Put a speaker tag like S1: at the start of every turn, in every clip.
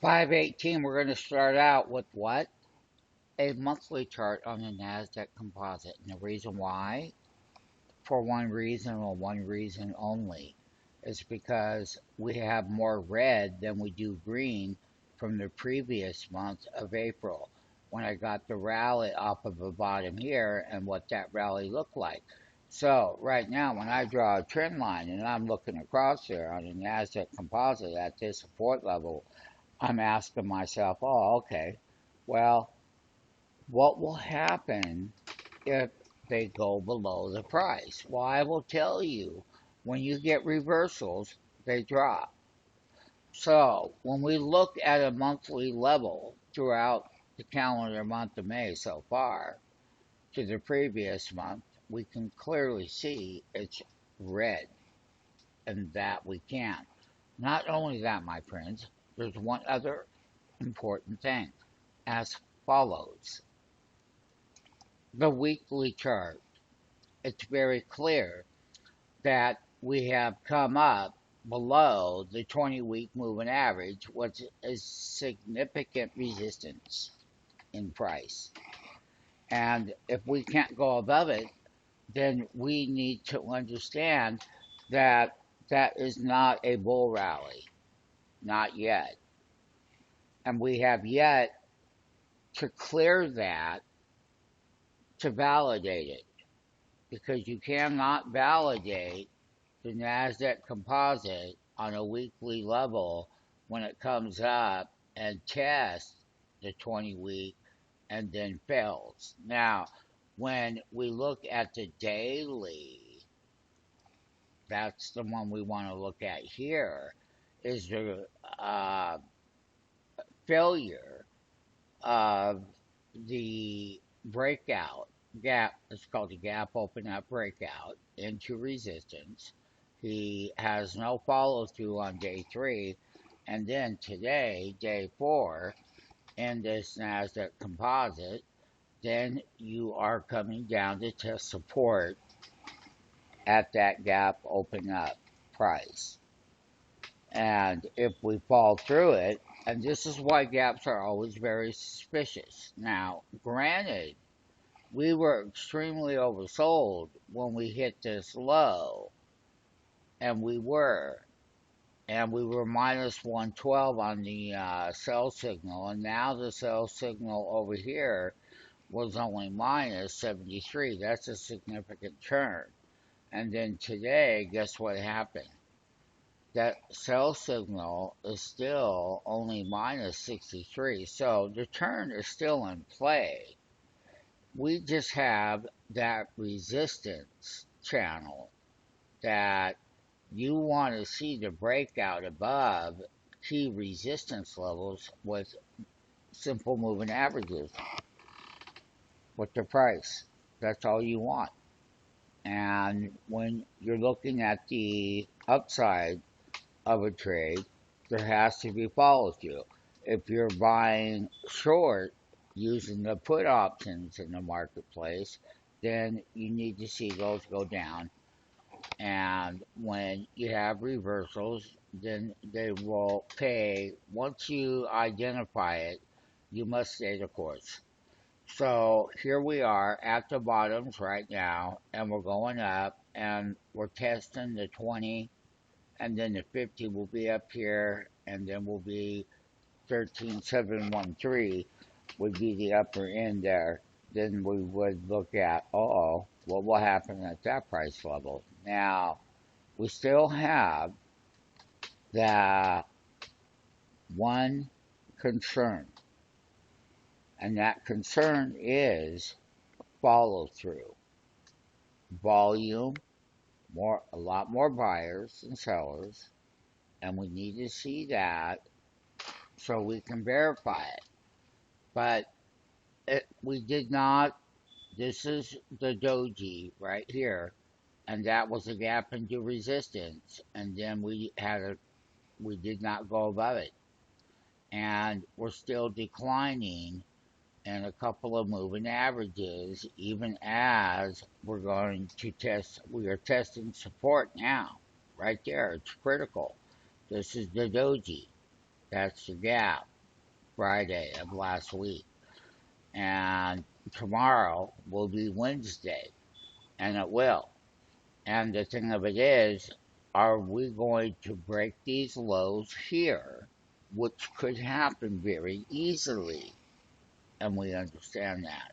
S1: 518, we're going to start out with what? A monthly chart on the Nasdaq Composite. And the reason why, for one reason or one reason only, is because we have more red than we do green from the previous month of April, when I got the rally off of the bottom here and what that rally looked like. So right now, when I draw a trend line and I'm looking across there on the Nasdaq Composite at this support level, I'm asking myself, oh, okay, well, what will happen if they go below the price? Well, I will tell you, when you get reversals, they drop. So when we look at a monthly level throughout the calendar month of May so far to the previous month, we can clearly see it's red, and that we can. Not only that, my friends, there's one other important thing, as follows. The weekly chart. It's very clear that we have come up below the 20-week moving average, which is significant resistance in price. And if we can't go above it, then we need to understand that that is not a bull rally, not yet. And we have yet to clear that to validate it, because you cannot validate the Nasdaq Composite on a weekly level when it comes up and tests the 20-week and then fails. Now, when we look at the daily, that's the one we want to look at here, is the failure of the breakout gap. It's called the gap open up breakout into resistance. He has no follow through on day three, and then today, day four, in this Nasdaq Composite, then you are coming down to test support at that gap open up price. And if we fall through it, and this is why gaps are always very suspicious. Now, granted, we were extremely oversold when we hit this low, and we were minus 112 on the sell signal, and now the sell signal over here was only minus 73. That's a significant turn. And then today, guess what happened? That sell signal is still only minus 63. So the turn is still in play. We just have that resistance channel that you want to see the breakout above key resistance levels with simple moving averages with the price. That's all you want. And when you're looking at the upside of a trade, there has to be follow through. If you're buying short using the put options in the marketplace, then you need to see those go down. And when you have reversals, then they will pay. Once you identify it, you must stay the course. So here we are at the bottoms right now, and we're going up, and we're testing the 20, and then the 50 will be up here, and then will be 13713 would be the upper end there. Then we would look at, what will happen at that price level? Now, we still have the one concern, and that concern is follow through. Volume, a lot more buyers than sellers, and we need to see that so we can verify it. But we did not. This is the doji right here, and that was a gap into resistance, and then we did not go above it, and we're still declining in a couple of moving averages, even as we are testing support now, right there. It's critical. This is the doji. That's the gap, Friday of last week. And tomorrow will be Wednesday, and it will. And the thing of it is, are we going to break these lows here, which could happen very easily? And we understand that.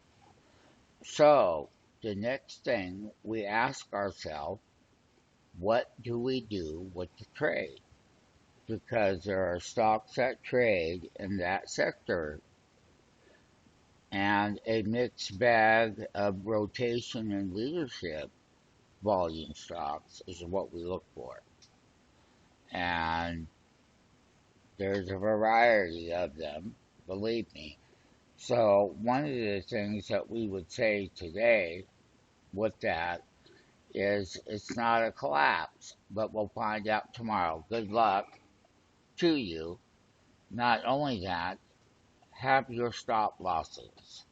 S1: So the next thing we ask ourselves, what do we do with the trade? Because there are stocks that trade in that sector, and a mixed bag of rotation and leadership volume stocks is what we look for. And there's a variety of them, believe me. So, one of the things that we would say today with that is it's not a collapse, but we'll find out tomorrow. Good luck to you. Not only that, have your stop losses.